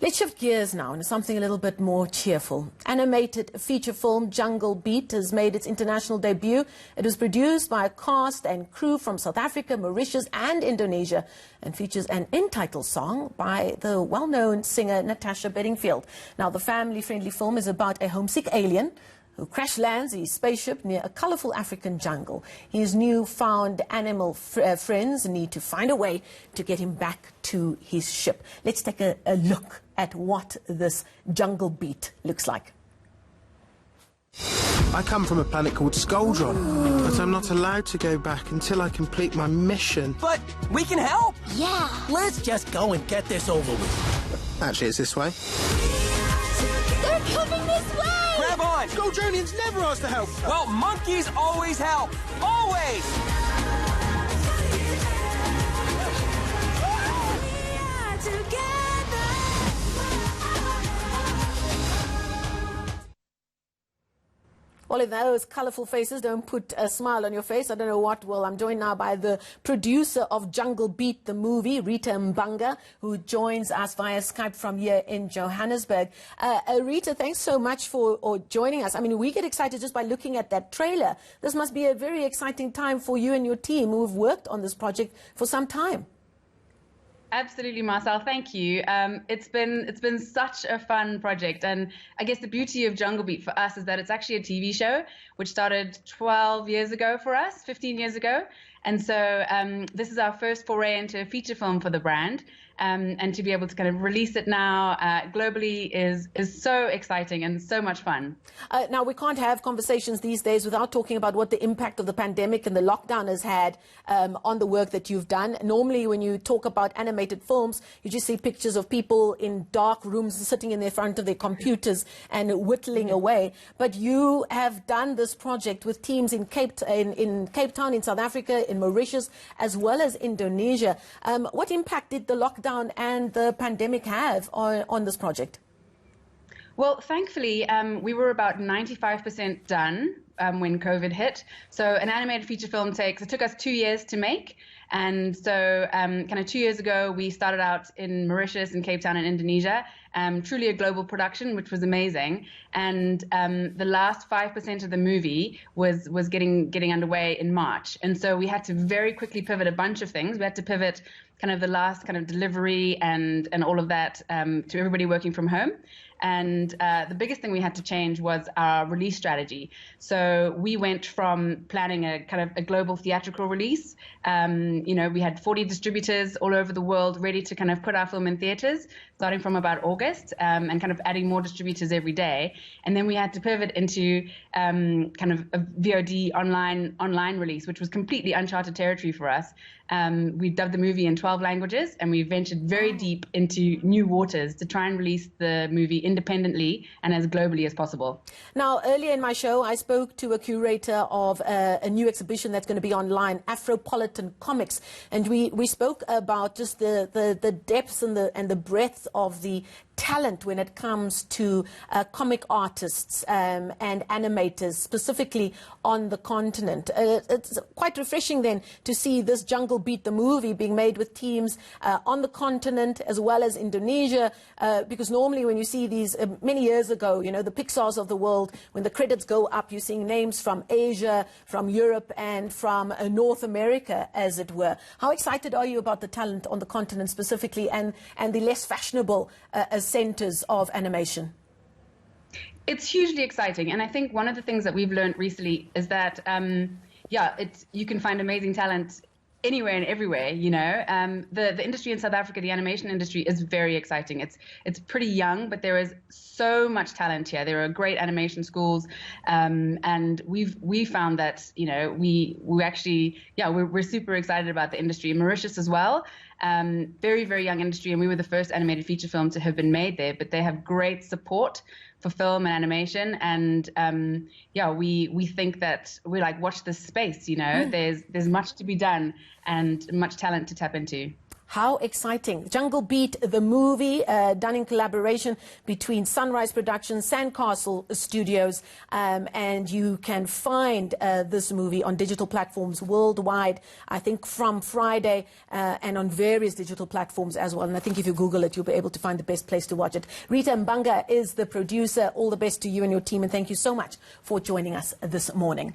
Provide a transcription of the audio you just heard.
Let's shift gears now into something a little bit more cheerful. Animated feature film Jungle Beat has made its international debut. It was produced by a cast and crew from South Africa, Mauritius and Indonesia, and features an in-title song by the well-known singer Natasha Bedingfield. Now, the family-friendly film is about a homesick alien who crash lands his spaceship near a colorful African jungle. His newfound animal friends need to find a way to get him back to his ship. Let's take a look at what this Jungle Beat looks like. I come from a planet called Skuldron, but I'm not allowed to go back until I complete my mission. But we can help! Yeah! Let's just go and get this over with. Actually, it's this way. They're coming this way! Grab on! Skuldronians never ask for help! Well, monkeys always help! Always! Well, if those colourful faces don't put a smile on your face, I don't know what will. I'm joined now by the producer of Jungle Beat, the movie, Rita Mbanga, who joins us via Skype from here in Johannesburg. Rita, thanks so much for joining us. I mean, we get excited just by looking at that trailer. This must be a very exciting time for you and your team who have worked on this project for some time. Absolutely, Marcel. Thank you. It's been such a fun project, and I guess the beauty of Jungle Beat for us is that it's actually a TV show which started 12 years ago for us, 15 years ago, and so this is our first foray into a feature film for the brand. And to be able to kind of release it now globally is so exciting and so much fun. Now, we can't have conversations these days without talking about what the impact of the pandemic and the lockdown has had on the work that you've done. Normally, when you talk about animated films, you just see pictures of people in dark rooms sitting in the front of their computers and whittling away. But you have done this project with teams in Cape Town, in South Africa, in Mauritius, as well as Indonesia. What impact did the lockdown and the pandemic have on this project? Well, thankfully, we were about 95% done when COVID hit. So an animated feature film it took us 2 years to make. And so kind of 2 years ago, we started out in Mauritius and Cape Town in Indonesia, truly a global production, which was amazing. And the last 5% of the movie was getting underway in March. And so we had to very quickly pivot a bunch of things. We had to pivot kind of the last kind of delivery and all of that to everybody working from home. And the biggest thing we had to change was our release strategy. So we went from planning a kind of a global theatrical release. We had 40 distributors all over the world ready to kind of put our film in theaters, starting from about August, and kind of adding more distributors every day. And then we had to pivot into kind of a VOD online release, which was completely uncharted territory for us. We dubbed the movie in 12 languages, and we ventured very deep into new waters to try and release the movie independently and as globally as possible. Now, earlier in my show, I spoke to a curator of a new exhibition that's going to be online, Afropolitan Comics, and we spoke about just the depths and the breadth of the talent when it comes to comic artists and animators, specifically on the continent. It's quite refreshing then to see this Jungle Beat, the movie, being made with teams on the continent as well as Indonesia, because normally when you see these, many years ago, the Pixars of the world, when the credits go up, you're seeing names from Asia, from Europe, and from North America, as it were. How excited are you about the talent on the continent specifically, and the less fashionable centers of animation? It's hugely exciting, and I think one of the things that we've learned recently is that you can find amazing talent anywhere and everywhere. The industry in South Africa, the animation industry, is very exciting. It's pretty young, but there is so much talent here. There are great animation schools, and we found that we're super excited about the industry in Mauritius as well. Very, very young industry, and we were the first animated feature film to have been made there, but they have great support for film and animation, and we think that we're like, watch this space, there's much to be done and much talent to tap into. How exciting. Jungle Beat, the movie, done in collaboration between Sunrise Productions, Sandcastle Studios, and you can find this movie on digital platforms worldwide, I think from Friday, and on various digital platforms as well. And I think if you Google it, you'll be able to find the best place to watch it. Rita Mbanga is the producer. All the best to you and your team, and thank you so much for joining us this morning.